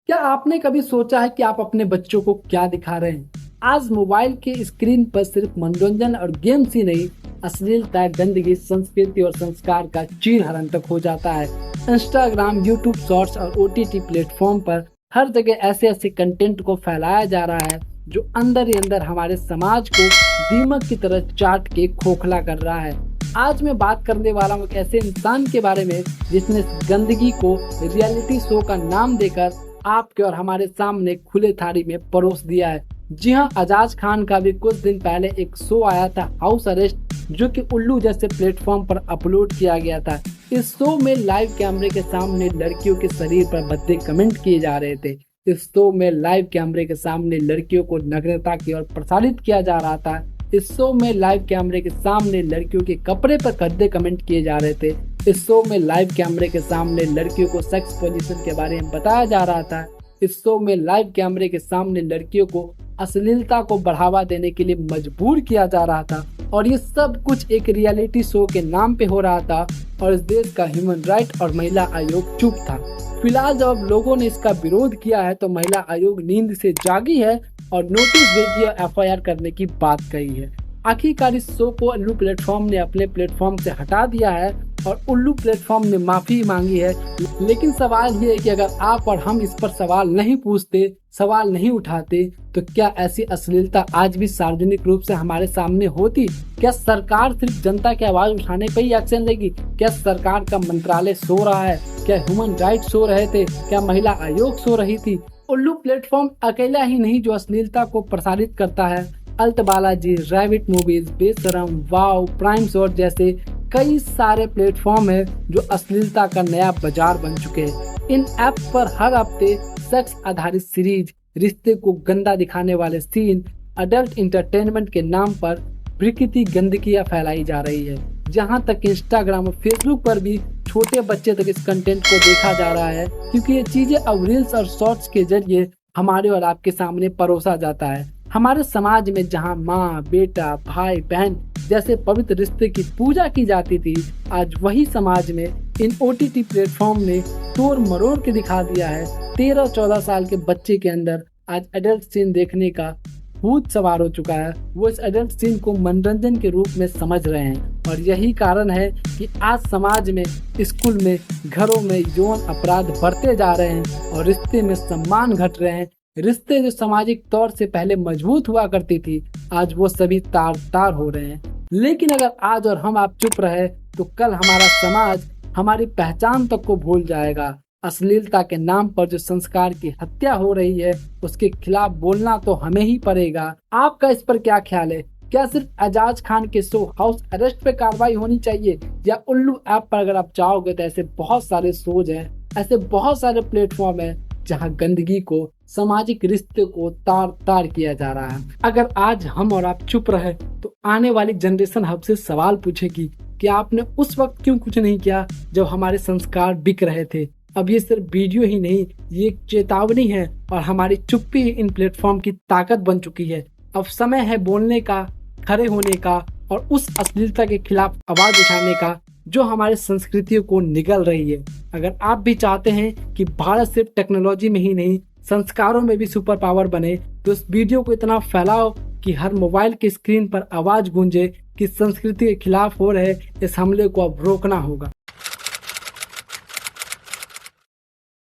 क्या आपने कभी सोचा है कि आप अपने बच्चों को क्या दिखा रहे हैं? आज मोबाइल के स्क्रीन पर सिर्फ मनोरंजन और गेम्स ही नहीं, अश्लीलता, गंदगी, संस्कृति और संस्कार का चीरहरण तक हो जाता है। इंस्टाग्राम, यूट्यूब शॉर्ट्स और ओटीटी प्लेटफॉर्म पर हर जगह ऐसे ऐसे कंटेंट को फैलाया जा रहा है जो अंदर ही अंदर हमारे समाज को दीमक की तरह चाट के खोखला कर रहा है। आज मैं बात करने वाला हूँ एक ऐसे इंसान के बारे में जिसने इस गंदगी को रियलिटी शो का नाम देकर आपके और हमारे सामने खुले थाली में परोस दिया है। जी हाँ, अजाज खान का भी कुछ दिन पहले एक शो आया था, हाउस अरेस्ट, जो कि उल्लू जैसे प्लेटफॉर्म पर अपलोड किया गया था। इस शो में लाइव कैमरे के सामने लड़कियों के शरीर पर भद्दे कमेंट किए जा रहे थे। इस शो में लाइव कैमरे के सामने लड़कियों को नग्नता की ओर प्रसारित किया जा रहा था। इस शो में लाइव कैमरे के सामने लड़कियों के कपड़े पर गंदे कमेंट किए जा रहे थे। इस शो में लाइव कैमरे के सामने लड़कियों को सेक्स पोजीशन के बारे में बताया जा रहा था। इस शो में लाइव कैमरे के सामने लड़कियों को अश्लीलता को बढ़ावा देने के लिए मजबूर किया जा रहा था। और ये सब कुछ एक रियलिटी शो के नाम पे हो रहा था और इस देश का ह्यूमन राइट और महिला आयोग चुप था। फिलहाल जब लोगों ने इसका विरोध किया है तो महिला आयोग नींद से जागी है और नोटिस भेजी और एफआईआर करने की बात कही है। आखिरकार इस शो को उल्लू प्लेटफॉर्म ने अपने प्लेटफॉर्म से हटा दिया है और उल्लू प्लेटफॉर्म ने माफी मांगी है। लेकिन सवाल ये है कि अगर आप और हम इस पर सवाल नहीं पूछते, सवाल नहीं उठाते, तो क्या ऐसी अश्लीलता आज भी सार्वजनिक रूप से हमारे सामने होती? क्या सरकार सिर्फ जनता की आवाज उठाने पर ही एक्शन लेगी? क्या सरकार का मंत्रालय सो रहा है? क्या ह्यूमन राइट सो रहे थे? क्या महिला आयोग सो रही थी? उल्लू प्लेटफॉर्म अकेला ही नहीं जो अश्लीलता को प्रसारित करता है। अल्ट बालाजी, रैबिट मूवीज, बेशरम, वाव, प्राइम शॉट जैसे कई सारे प्लेटफॉर्म है जो अश्लीलता का नया बाजार बन चुके हैं। इन ऐप पर हर हफ्ते सेक्स आधारित सीरीज, रिश्ते को गंदा दिखाने वाले सीन, अडल्ट इंटरटेनमेंट के नाम पर प्रकृति गंदगियां फैलाई जा रही है। जहां तक इंस्टाग्राम और फेसबुक पर भी छोटे बच्चे तक इस कंटेंट को देखा जा रहा है, क्योंकि ये चीजें अब रील्स और शॉर्ट्स के जरिए हमारे और आपके सामने परोसा जाता है। हमारे समाज में जहां माँ, बेटा, भाई, बहन जैसे पवित्र रिश्ते की पूजा की जाती थी, आज वही समाज में इन ओटीटी प्लेटफॉर्म ने तोड़ मरोड़ के दिखा दिया है। 13-14 साल के बच्चे के अंदर आज एडल्ट सीन देखने का भूत सवार हो चुका है। वो इस एडल्ट सीन को मनोरंजन के रूप में समझ रहे हैं और यही कारण है कि आज समाज में, स्कूल में, घरों में यौन अपराध बढ़ते जा रहे हैं और रिश्ते में सम्मान घट रहे हैं। रिश्ते जो सामाजिक तौर से पहले मजबूत हुआ करती थी, आज वो सभी तार तार हो रहे हैं। लेकिन अगर आज और हम आप चुप रहे तो कल हमारा समाज हमारी पहचान तक को भूल जाएगा। अश्लीलता के नाम पर जो संस्कार की हत्या हो रही है, उसके खिलाफ बोलना तो हमें ही पड़ेगा। आपका इस पर क्या ख्याल है? क्या सिर्फ एजाज खान के शो हाउस अरेस्ट पे कार्रवाई होनी चाहिए, या उल्लू ऐप पर अगर आप चाहोगे तो ऐसे बहुत सारे शोज हैं, ऐसे बहुत सारे प्लेटफॉर्म हैं जहां गंदगी को, सामाजिक रिश्ते को तार तार किया जा रहा है? अगर आज हम और आप चुप रहे तो आने वाली जनरेशन हमसे सवाल पूछेगी कि आपने उस वक्त क्यों कुछ नहीं किया जब हमारे संस्कार बिक रहे थे। अब ये सिर्फ वीडियो ही नहीं, ये एक चेतावनी है और हमारी चुप्पी इन प्लेटफॉर्म की ताकत बन चुकी है। अब समय है बोलने का, खड़े होने का और उस अश्लीलता के खिलाफ आवाज उठाने का जो हमारे संस्कृतियों को निगल रही है। अगर आप भी चाहते हैं कि भारत सिर्फ टेक्नोलॉजी में ही नहीं, संस्कारों में भी सुपर पावर बने, तो इस वीडियो को इतना फैलाओ कि हर मोबाइल की स्क्रीन पर आवाज गूंजे कि संस्कृति के खिलाफ हो रहे इस हमले को अब रोकना होगा।